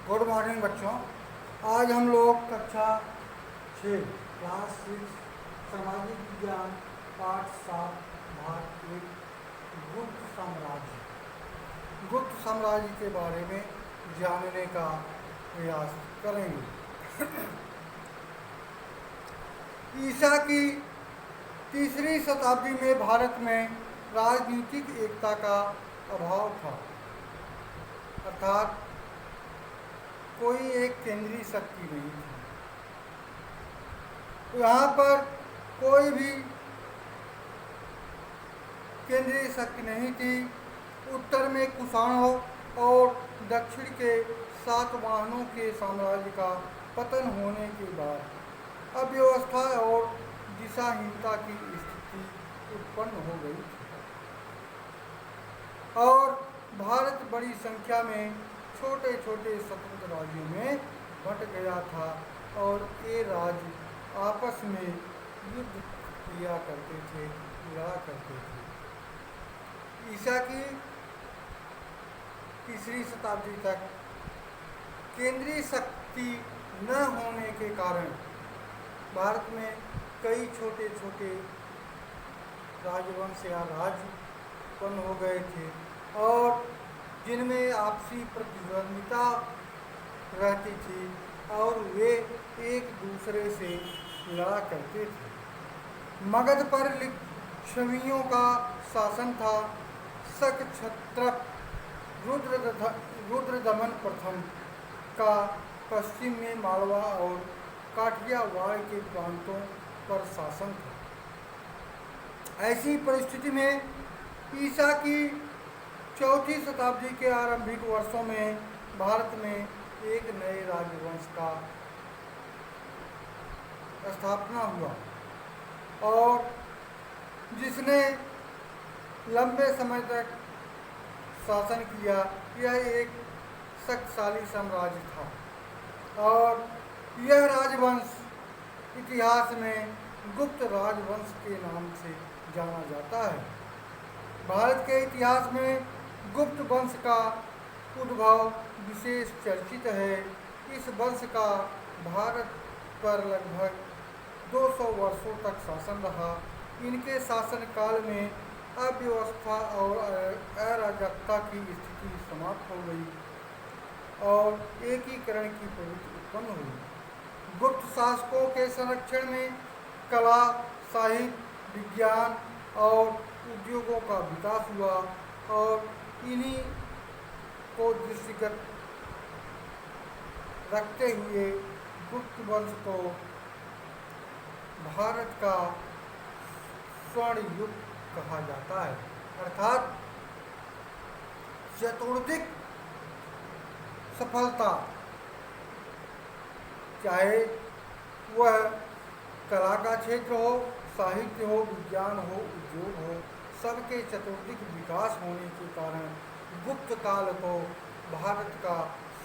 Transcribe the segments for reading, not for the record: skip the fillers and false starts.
Good morning बच्चों। आज हम लोग कक्षा 6 क्लास 6 सामाजिक विज्ञान पाठ 7 भाग 1 गुप्त साम्राज्य के बारे में जानने का प्रयास करेंगे। ईसा की तीसरी शताब्दी में भारत में राजनीतिक एकता का अभाव था, अर्थात कोई एक केंद्रीय शक्ति नहीं थी। यहाँ पर कोई भी केंद्रीय शक्ति नहीं थी। उत्तर में कुषाणों और दक्षिण के सातवाहनों के साम्राज्य का पतन होने के बाद अव्यवस्था और दिशाहीनता की स्थिति उत्पन्न हो गई थी और भारत बड़ी संख्या में छोटे छोटे स्वतंत्र राज्यों में बंट गया था और ये राज्य आपस में युद्ध किया करते थे, लड़ा करते थे। ईसा की तीसरी शताब्दी तक केंद्रीय शक्ति न होने के कारण भारत में कई छोटे छोटे राजवंश या राज्य उत्पन्न हो गए थे और जिनमें आपसी प्रतिद्वंदिता रहती थी और वे एक दूसरे से लड़ा करते थे। मगध पर लिच्छवियों का शासन था। शक क्षत्रप रुद्रदमन प्रथम का पश्चिम में मालवा और काठियावाड़ के प्रांतों पर शासन था। ऐसी परिस्थिति में ईसा की चौथी शताब्दी के आरंभिक वर्षों में भारत में एक नए राजवंश का स्थापना हुआ और जिसने लंबे समय तक शासन किया। यह एक शक्तिशाली साम्राज्य था और यह राजवंश इतिहास में गुप्त राजवंश के नाम से जाना जाता है। भारत के इतिहास में गुप्त वंश का उद्भव विशेष चर्चित है। इस वंश का भारत पर लगभग 200 वर्षों तक शासन रहा। इनके शासन काल में अव्यवस्था और अराजकता की स्थिति समाप्त हो गई और एकीकरण की प्रवृत्ति उत्पन्न हुई। गुप्त शासकों के संरक्षण में कला, साहित्य, विज्ञान और उद्योगों का विकास हुआ और इन्हीं को दृष्टिगत रखते हुए गुप्त वंश को भारत का स्वर्ण युग कहा जाता है, अर्थात चतुर्दिक सफलता, चाहे वह कला का क्षेत्र हो, साहित्य हो, विज्ञान हो, उद्योग हो, सबके चतुर्दिक विकास होने के कारण गुप्त काल को भारत का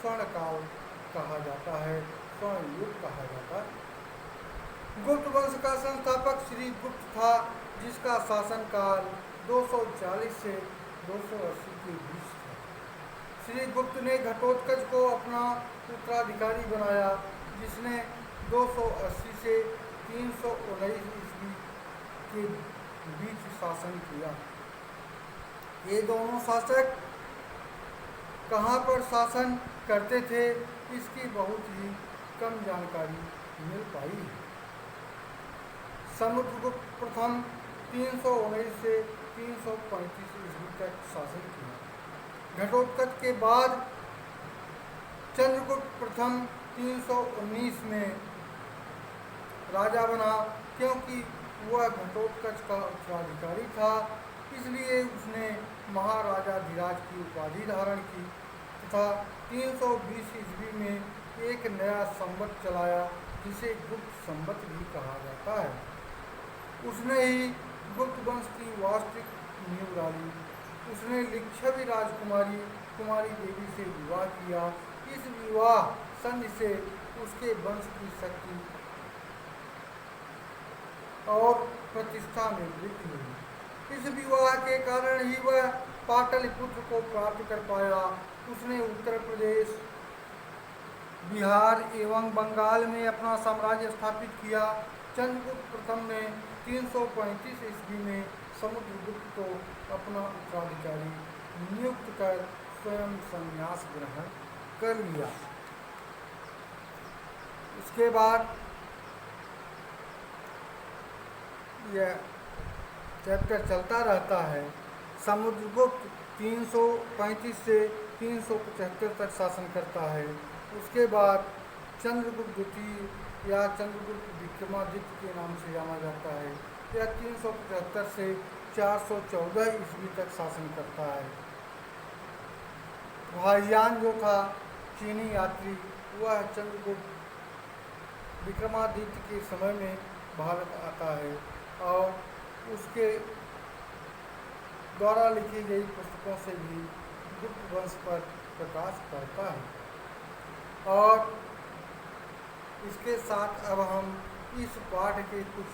स्वर्ण काल कहा जाता है, स्वर्ण युग कहा जाता है। गुप्त वंश का संस्थापक श्री गुप्त था, जिसका शासनकाल 240 से 280 के बीच था। श्री गुप्त ने घटोत्कच को अपना उत्तराधिकारी बनाया, जिसने 280 से 319 ईस्वी के बीच शासन किया। ये दोनों शासक कहाँ पर शासन करते थे, इसकी बहुत ही कम जानकारी मिल पाई है। समुद्रगुप्त प्रथम 319 से 335 ईस्वी तक शासन किया। घटोत्कच के बाद चंद्रगुप्त प्रथम 319 में राजा बना। क्योंकि वह घटोत्कच का उत्तराधिकारी था, इसलिए उसने महाराजाधिराज की उपाधि धारण की तथा 320 ईस्वी में एक नया संवत चलाया, जिसे गुप्त संवत भी कहा जाता है। उसने ही गुप्त वंश की वास्तविक नींव डाली। उसने लिच्छवी राजकुमारी कुमारी देवी से विवाह किया। इस विवाह संधि से उसके वंश की शक्ति और प्रतिष्ठा में वृद्धि हुई। इस विवाह के कारण ही वह पाटलिपुत्र को प्राप्त कर पाया। उसने उत्तर प्रदेश बिहार एवं बंगाल में अपना साम्राज्य स्थापित किया। चंद्रगुप्त प्रथम ने 335 ईस्वी में समुद्रगुप्त को अपना उत्तराधिकारी नियुक्त कर स्वयं संन्यास ग्रहण कर लिया। इसके बाद यह चैप्टर चलता रहता है। समुद्रगुप्त 335 से 375 तक शासन करता है। उसके बाद चंद्रगुप्त द्वितीय या चंद्रगुप्त विक्रमादित्य के नाम से जाना जाता है। यह 375 से 414 ईस्वी तक शासन करता है। हुआयान जो था चीनी यात्री, वह चंद्रगुप्त विक्रमादित्य के समय में भारत आता है और उसके द्वारा लिखी गई पुस्तकों से भी गुप्त वंश पर प्रकाश पड़ता है। और इसके साथ अब हम इस पाठ के कुछ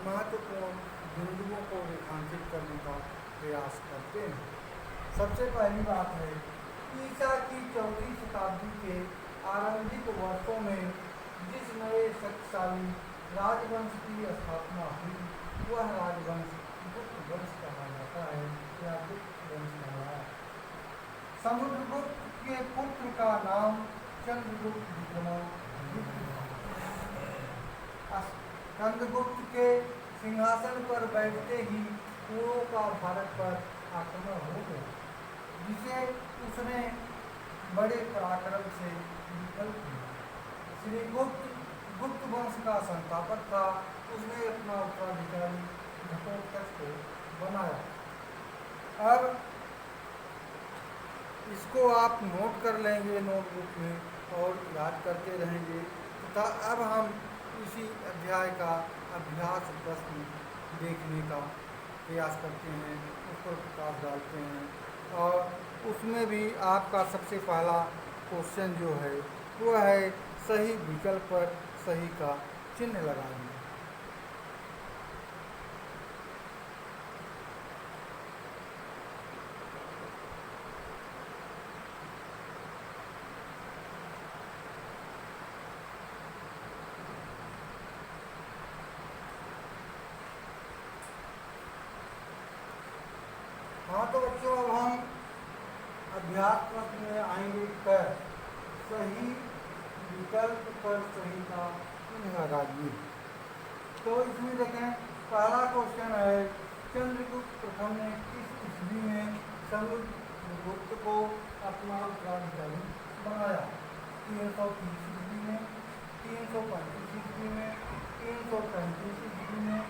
महत्वपूर्ण बिंदुओं को रेखांकित करने का प्रयास करते हैं। सबसे पहली बात है, ईसा की 4वीं शताब्दी के आरंभिक वर्षों में जिस नए शक्तिशाली राजवंश की स्थापना हुई, वह राजवंश गुप्त वंश कहा जाता है या गुप्त वंश कहलाया। समुद्रगुप्त के पुत्र का नाम चंद्रगुप्त विक्रमादित्य था। चंद्रगुप्त के सिंहासन पर बैठते ही कुरों का भारत पर आक्रमण हो गया, जिसे उसने बड़े पराक्रम से विफल किया। श्री गुप्त वंश का संस्थापक था। उसने अपना उत्तराधिकारी घटोत्कच को बनाया। अब इसको आप नोट कर लेंगे नोटबुक में और याद करते रहेंगे तथा अब हम इसी अध्याय का अभ्यास प्रश्न देखने का प्रयास करते हैं, उस पर प्रकाश डालते हैं। और उसमें भी आपका सबसे पहला क्वेश्चन जो है वह है सही विकल्प पर सही का चिन्ह लगाएंगे। हाँ तो बच्चों, अब हम अभ्यास प्रश्न में आएंगे कर सही विकल्प पर सही का चिन्ह लगाइए। तो इसमें देखें, पहला क्वेश्चन है चंद्रगुप्त प्रथम ने किस ईस्वी में समुद्रगुप्त को अपना उत्तराधिकारी बनाया? 330 ईस्वी में, 335 ईस्वी में, 335 ईस्वी में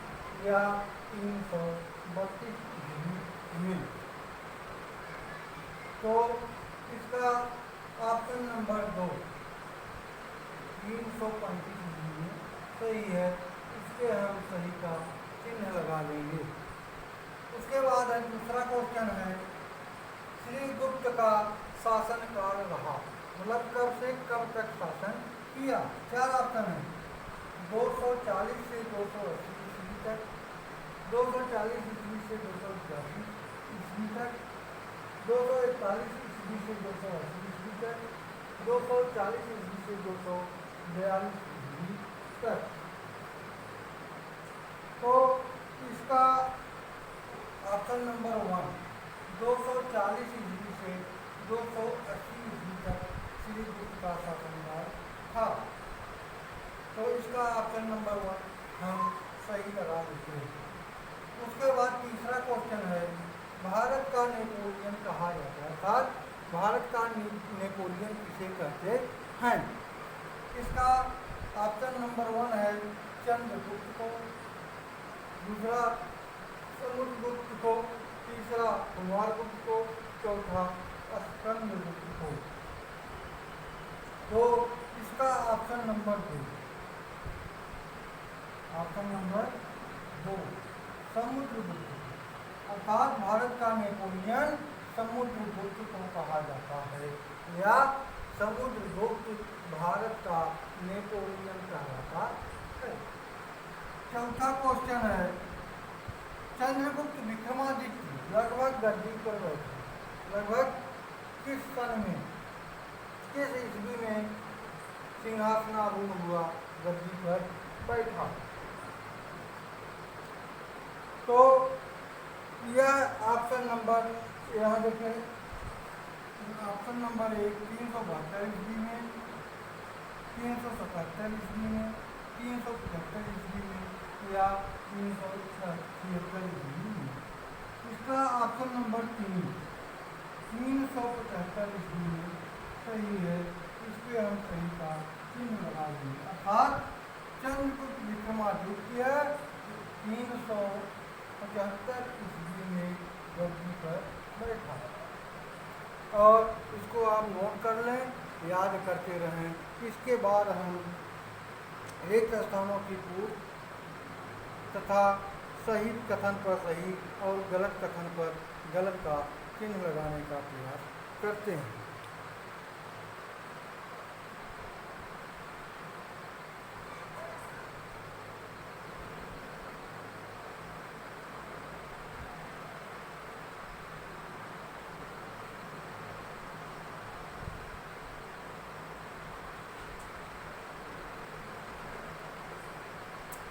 या 332 ईस्वी में? तो इसका ऑप्शन नंबर 2 335 ईस्वी में सही है। इसके हम सही का चिन्ह लगा लेंगे। उसके बाद है दूसरा क्वेश्चन है श्री गुप्त का शासन काल रहा, मतलब कब से कब तक शासन किया? 4 ऑप्शन है, 240 से 280 ईस्वी तक, 240 ईस्वी से 282 ईस्वी तक, 241 ईस्वी से 280 ईस्वी तक, 240 ईस्वी से 242 ईस्वी तक। तो इसका ऑप्शन नंबर 1 240 ईस्वी से 280 ईस्वी तक श्री गुप्त का शासनकाल था। तो इसका ऑप्शन नंबर 1 हम सही लगा देते हैं। उसके बाद तीसरा क्वेश्चन है भारत का नेपोलियन कहा जाता है, अर्थात भारत का नेपोलियन किसे कहते हैं? इसका ऑप्शन नंबर 1 है चंद्रगुप्त को, दूसरा समुद्रगुप्त को, तीसरा कुमारगुप्त को, चौथा स्कंदगुप्त को। तो इसका ऑप्शन नंबर 2 समुद्रगुप्त, अर्थात भारत का नेपोलियन समुद्रगुप्त को कहा जाता है या समुद्रगुप्त भारत का नेपोलियन कहलाता है। चौथा क्वेश्चन है चंद्रगुप्त विक्रमादित्य लगभग गद्दी पर बैठे लगभग किस सन में, किस ईस्वी में सिंहासनारूढ़ हुआ, गद्दी पर बैठा। तो यह ऑप्शन नंबर, यहाँ देखें, ऑप्शन नंबर 1 372 ईस्वी में, 377 ईस्वी में, 375 ईस्वी में या 376 ईस्वी में। इसका ऑप्शन नंबर 3 375 ईस्वी में सही है। इस पर हम सही का चिन्ह लगा देंगे, अर्थात चंद्रगुप्त विक्रमादित्य 375 ईस्वी में गद्दी पर बैठा। और इसको आप नोट कर लें, याद करते रहें। इसके बाद हम एक स्थानों की पूर्व तथा सही कथन पर सही और गलत कथन पर गलत का चिन्ह लगाने का प्रयास करते हैं।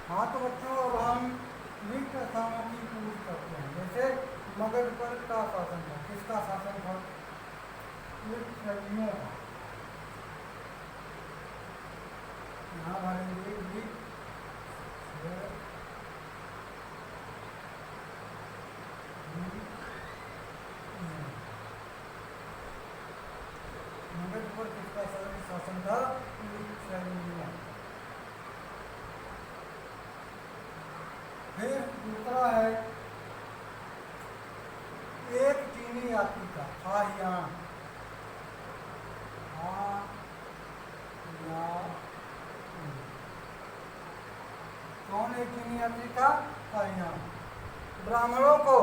हाँ तो बच्चों, अब हम रिक्त स्थानों की पूछ करते हैं। जैसे मगध पर का शासन था, किसका शासन था? शैलियों का। यहाँ भरेंगे मगध पर किसका शासन था? शैलियों। फिर दूसरा है एक चीनी यात्री का, हाहियान। कौन एक चीनी यात्री था? हाहियान। ब्राह्मणों को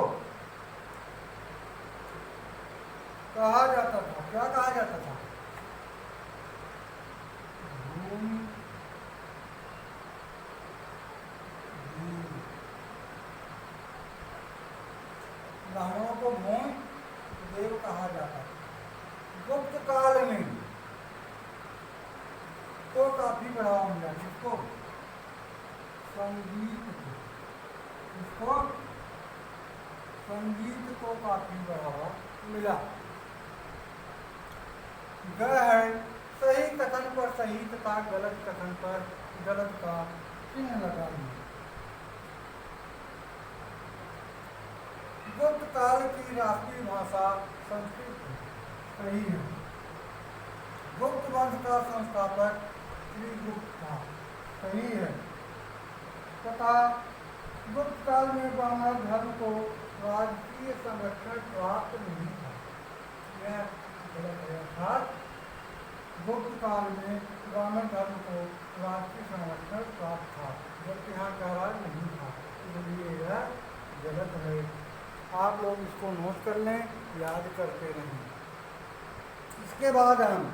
कहा जाता था, क्या कहा जाता था? ब्राह्मणों को भूमि देव कहा जाता है। गुप्त काल में को काफी बढ़ावा मिला, जिसको संगीत को, इसको संगीत को काफी बढ़ावा मिला। ग है सही कथन पर सही तथा गलत कथन पर गलत का चिन्ह लगाइए। गुप्त काल की राष्ट्रीय भाषा संस्कृत है, सही है। गुप्त वंश का संस्थापक श्रीगुप्त था, सही है। तथा गुप्त काल में ब्राह्मण धर्म को राजकीय संरक्षण प्राप्त नहीं था, यह गलत है। अर्थात गुप्त काल में ब्राह्मण धर्म को राजकीय संरक्षण प्राप्त था, जबकि यहाँ का राज नहीं था, इसलिए यह गलत है। आप लोग इसको नोट कर लें, याद करते रहें। इसके बाद हम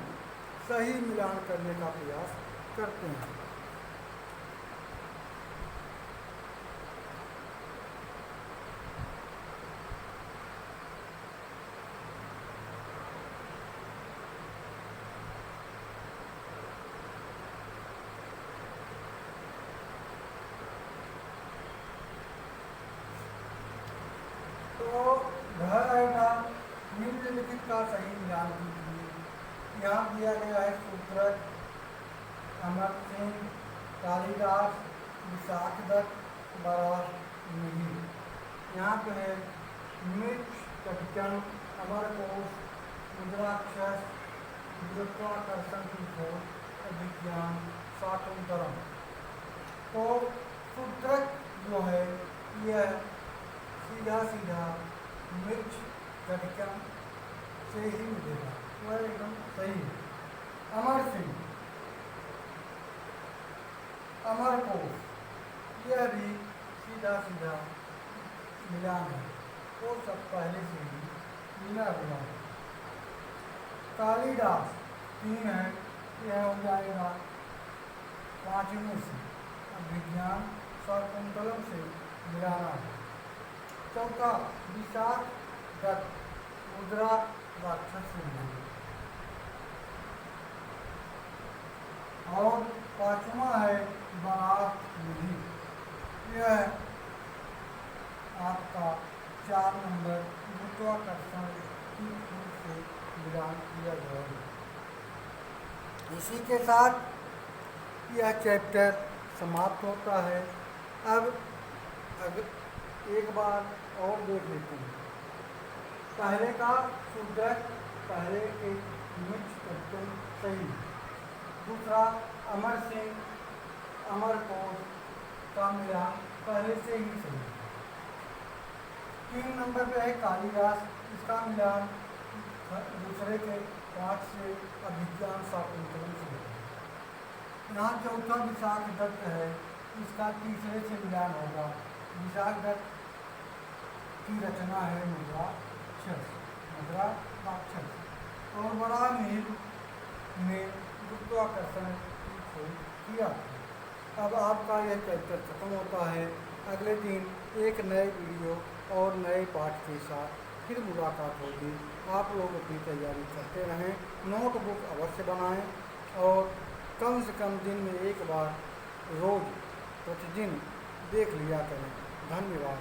सही मिलान करने का प्रयास करते हैं। तो घर आएगा निम्नलिखित का सही मिलान कीजिए। यहाँ दिया गया है सूत्रक, अमर सिंह, कालिदास, विशाखदत्त, बराहमिहिर। यहाँ पे है मिर्च, कटकन, अमरकोश, मुद्राक्षर, गुरुत्वाकर्षण की खोज, अभिज्ञान, शाकुंतलम। तो सूत्रक जो है यह सीधा सीधा मिर्च कटकन से ही मिलेगा, वह एकदम सही है। अमर सिंह, अमरकोश, यह भी सीधा सीधा मिलान है, वो सब पहले से ही मिला हुआ है। कालिदास 3 है, यह हो जाएगा 5वें से। अभिज्ञान शाकुंतलम से मिलाना है। चौथा विशाखदत्त, मुद्रा राक्षस से मिलेगा। और पांचवा है बरात विधि। यह आपका 4 नंबर गुरुत्वाकर्षण की खूब से बयान किया गया है। इसी के साथ यह चैप्टर समाप्त होता है। अब अगर एक बार और देख लेते हैं। पहले का सूत्रक, पहले के मिक्स तत्व सही। दूसरा अमर सिंह अमर कोश का मिलान पहले से ही सही। 3 नंबर पे है कालिदास, इसका मिलान दूसरे के पाठ से अभिज्ञान शाकुंतलम से है। यहाँ चौथा विशाख दत्त है, इसका तीसरे से मिलान होगा। विशाख दत्त की रचना है मुद्राक्षर और बड़ा मील में गुरुत्वाकर्षण की खोज किया। अब आपका यह चैप्टर खत्म होता है। अगले दिन एक नए वीडियो और नए पाठ के साथ फिर मुलाकात होगी। आप लोग अपनी तैयारी करते रहें, नोटबुक अवश्य बनाएं और कम से कम दिन में एक बार रोज़ प्रतिदिन देख लिया करें। धन्यवाद।